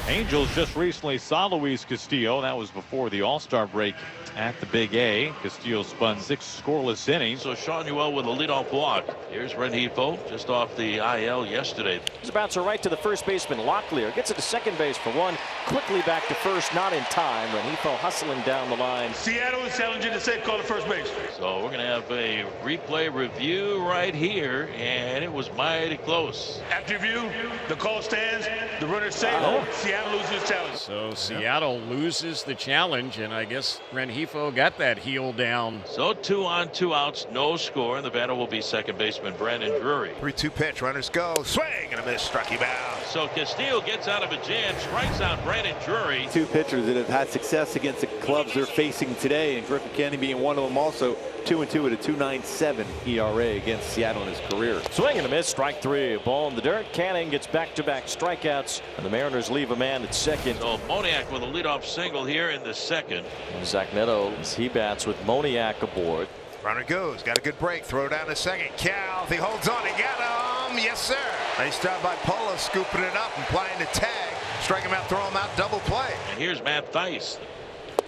Angels just recently saw Luis Castillo. That was before the All-Star break at the Big A. Castillo spun 6 scoreless innings. So Sean Newell with a leadoff walk. Here's Rengifo just off the IL yesterday. He's about to right to the first baseman. Locklear gets it to second base for one. Quickly back to first, not in time. Rengifo hustling down the line. Seattle is challenging the safe call to first base. So we're going to have a replay review right here, and it was mighty close. After review, the call stands. The runner's safe. Seattle loses the challenge. So Seattle loses the challenge, and I guess Rengifo got that heel down. So 2 on 2 outs, no score, and the batter will be second baseman Brandon Drury. 3-2 pitch, runners go, swing and a miss, struck him out. So Castillo gets out of a jam, strikes out Brandon Drury. 2 pitchers that have had success against the clubs they're facing today, and Griffin Canning being one of them. Also 2-2 at a 2.97 ERA against Seattle in his career. Swing and a miss, strike 3. Ball in the dirt. Canning gets back-to-back strikeouts, and the Mariners leave a man at second. So Moniak with a leadoff single here in the second. And Zach Neto, he bats with Moniak aboard. Runner goes, got a good break, throw down to second. Cal, he holds on, he got him. Yes, sir. Nice job by Polo, scooping it up and applying the tag. Strike him out, throw him out, double play. And here's Matt Thaiss.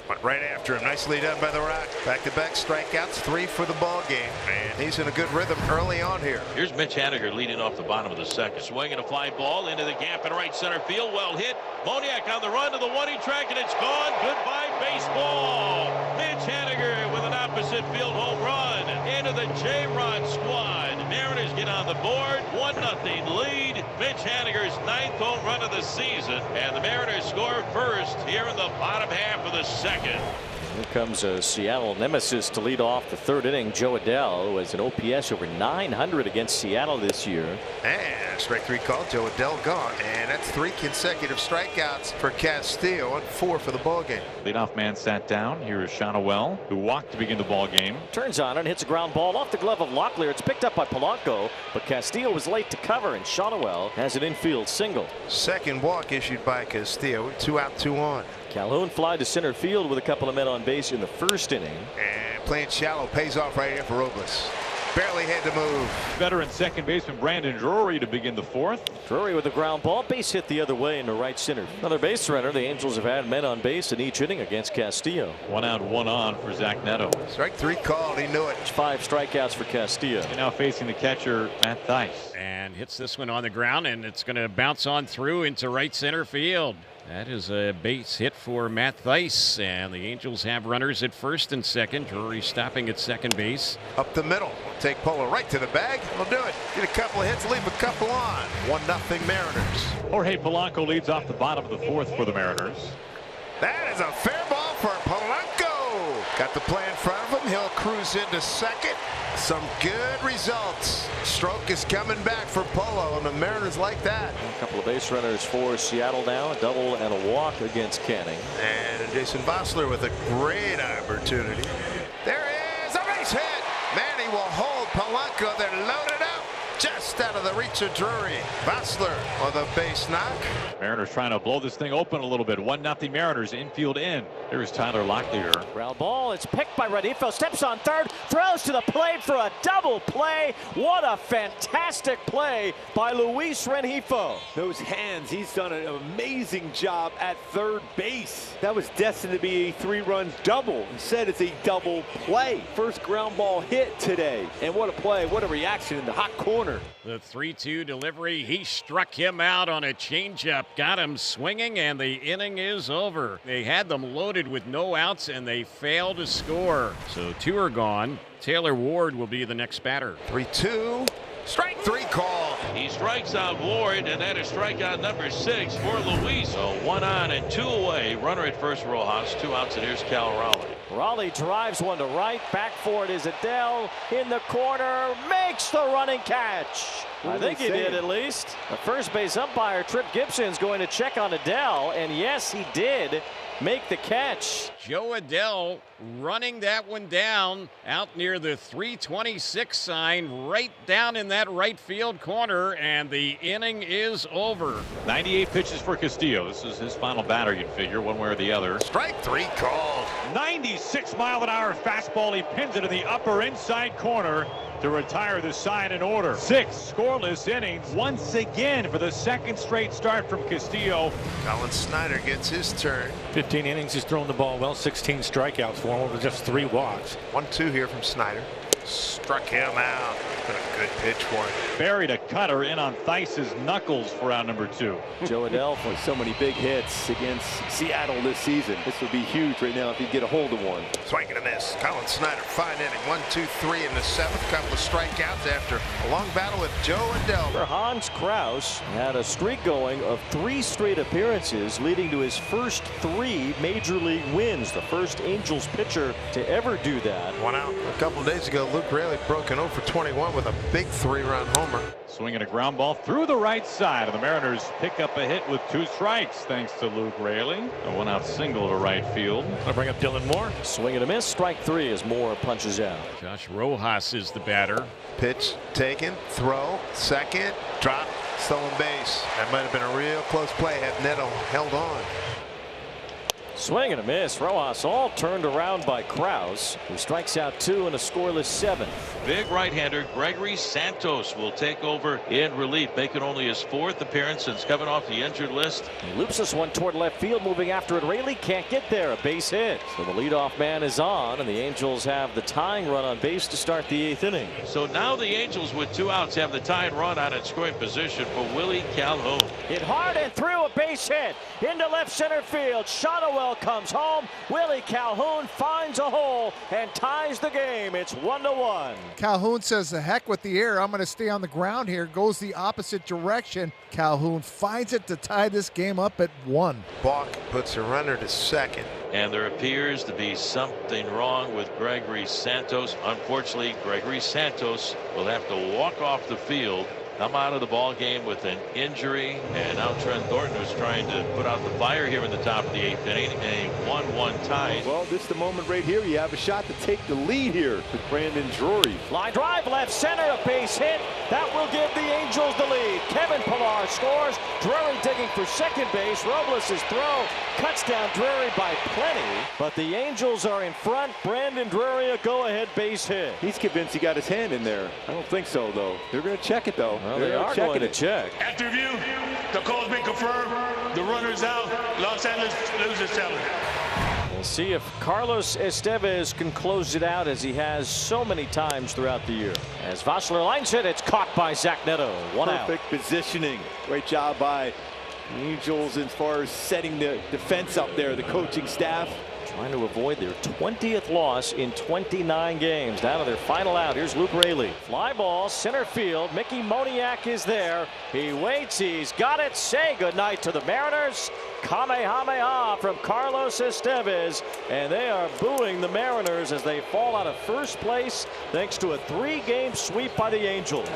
Went right after him. Nicely done by the Rock. Back-to-back strikeouts, 3 for the ball game. And he's in a good rhythm early on here. Here's Mitch Haniger leading off the bottom of the second. Swinging a fly ball into the gap in right center field. Well hit. Moniak on the run to the 1-2 track, and it's gone. Goodbye, baseball. Mitch Haniger with an opposite field home run into the J-Rod squad. Mariners get on the board. 1-0 lead. Mitch Haniger's 9th home run of the season. And the Mariners score first here in the bottom half of the second. Here comes a Seattle nemesis to lead off the 3rd inning. Joe Adell, who has an OPS over 900 against Seattle this year. And strike 3 call. Joe Adell gone. And that's 3 consecutive strikeouts for Castillo and 4 for the ball game. Leadoff man sat down. Here is Shonowell, who walked to begin the ball game. Turns on and hits a ground ball off the glove of Locklear. It's picked up by Polanco, but Castillo was late to cover, and Shonowell has an infield single. Second walk issued by Castillo. 2 out, 2 on. Calhoun fly to center field with a couple of men on base in the 1st inning. And playing shallow pays off right here for Robles. Barely had to move. Veteran second baseman Brandon Drury to begin the 4th. Drury with a ground ball, base hit the other way into right center. Another base runner. The Angels have had men on base in each inning against Castillo. 1 out, 1 on for Zach Neto. Strike 3 called. He knew it. 5 strikeouts for Castillo. And now facing the catcher Matt Thaiss. And hits this one on the ground, and it's going to bounce on through into right center field. That is a base hit for Matt Thaiss, and the Angels have runners at first and second. Drury stopping at second base. Up the middle. Take Polo right to the bag. He'll do it. Get a couple of hits, leave a couple on. 1-0 Mariners. Jorge Polanco leads off the bottom of the 4th for the Mariners. That is a fair ball for Polanco. Got the play in front of him. He'll cruise into second. Some good results. Stroke is coming back for Polo, and the Mariners like that. A couple of base runners for Seattle now. A double and a walk against Canning. And Jason Bossler with a great opportunity. There is a base hit. Manny will hold Polanco. They're loaded up. Just out of the reach of Drury. Bossler with a base knock. Mariners trying to blow this thing open a little bit. 1-0 Mariners, infield in. There's Tyler Locklear. Ground ball. It's picked by Rengifo. Steps on third. Throws to the plate for a double play. What a fantastic play by Luis Rengifo. Those hands, he's done an amazing job at third base. That was destined to be a 3-run double. Instead, it's a double play. First ground ball hit today. And what a play. What a reaction in the hot corner. The 3-2 delivery. He struck him out on a changeup. Got him swinging, and the inning is over. They had them loaded with no outs, and they failed to score. So 2 are gone. Taylor Ward will be the next batter. 3-2. Strike 3 call. He strikes out Ward, and that is strikeout number 6 for Luis. So 1 on and 2 away. Runner at first, Rojas. 2 outs, and here's Cal Raleigh. Raleigh drives one to right. Back for it is Adell in the corner. Makes the running catch. I think he did at least. The first base umpire, Trip Gibson, is going to check on Adell, and yes, he did make the catch. Joe Adell running that one down out near the 326 sign, right down in that right field corner, and the inning is over. 98 pitches for Castillo. This is his final batter, you'd figure, one way or the other. Strike 3 called. 96-mile-an-hour fastball. He pins it in the upper inside corner. to retire the side in order. 6 scoreless innings once again for the second straight start from Castillo. Colin Snyder gets his turn. 15 innings, he's thrown the ball well. 16 strikeouts for him with just 3 walks. 1-2 here from Snyder. Struck him out. But a good pitch for him. Buried a cutter in on Theis's knuckles for out number 2. Joe Adell with so many big hits against Seattle this season. This would be huge right now if he'd get a hold of one. Swing and a miss. Colin Snyder, fine inning. 1-2-3 in the 7th. Couple of strikeouts after a long battle with Joe Adell. Hans Krause had a streak going of 3 straight appearances, leading to his first 3 major league wins. The first Angels pitcher to ever do that. One out. A couple of days ago, Luke Raley broke an 0 for 21 with a big 3-run homer. Swinging a ground ball through the right side, and the Mariners pick up a hit with 2 strikes thanks to Luke Raley. A 1-out single to right field. I'll bring up Dylan Moore. Swing and a miss. Strike 3 as Moore punches out. Josh Rojas is the batter. Pitch taken, throw, second, drop, stolen base. That might have been a real close play had Neto held on. Swing and a miss. Rojas all turned around by Krause, who strikes out 2 in a scoreless 7th. Big right-hander Gregory Santos will take over in relief, making only his 4th appearance since coming off the injured list. He loops this one toward left field, moving after it. Raley can't get there. A base hit. So the leadoff man is on, and the Angels have the tying run on base to start the 8th inning. So now the Angels with 2 outs have the tying run on in scoring position for Willie Calhoun. Hit hard and through, a base hit into left center field. Shotwell comes home. Willie Calhoun finds a hole and ties the game. It's 1-1. Calhoun says, the heck with the air. I'm going to stay on the ground here. Goes the opposite direction. Calhoun finds it to tie this game up at 1. Balk puts a runner to second. And there appears to be something wrong with Gregory Santos. Unfortunately, Gregory Santos will have to walk off the field, come out of the ball game with an injury. And now Trent Thornton is trying to put out the fire here in the top of the 8th inning. A 1-1 tie. Well, this is the moment right here. You have a shot to take the lead here with Brandon Drury. Line drive, left center, a base hit. That will give the Angels the lead. Kevin Pillar scores. Drury digging for second base. Robles' throw cuts down Drury by plenty. But the Angels are in front. Brandon Drury, a go-ahead base hit. He's convinced he got his hand in there. I don't think so, though. They're going to check it, though. Well, they are going to check. After review, the call's been confirmed. The runner's out. Los Angeles loses 7. We'll see if Carlos Estevez can close it out, as he has so many times throughout the year. As Vossler lines it, it's caught by Zach Neto. 1 out. Perfect positioning. Great job by the Angels as far as setting the defense up there, the coaching staff. Trying to avoid their 20th loss in 29 games. Down to their final out. Here's Luke Raley. Fly ball, center field. Mickey Moniak is there. He waits. He's got it. Say goodnight to the Mariners. Kamehameha from Carlos Estevez. And they are booing the Mariners as they fall out of first place thanks to a 3-game sweep by the Angels.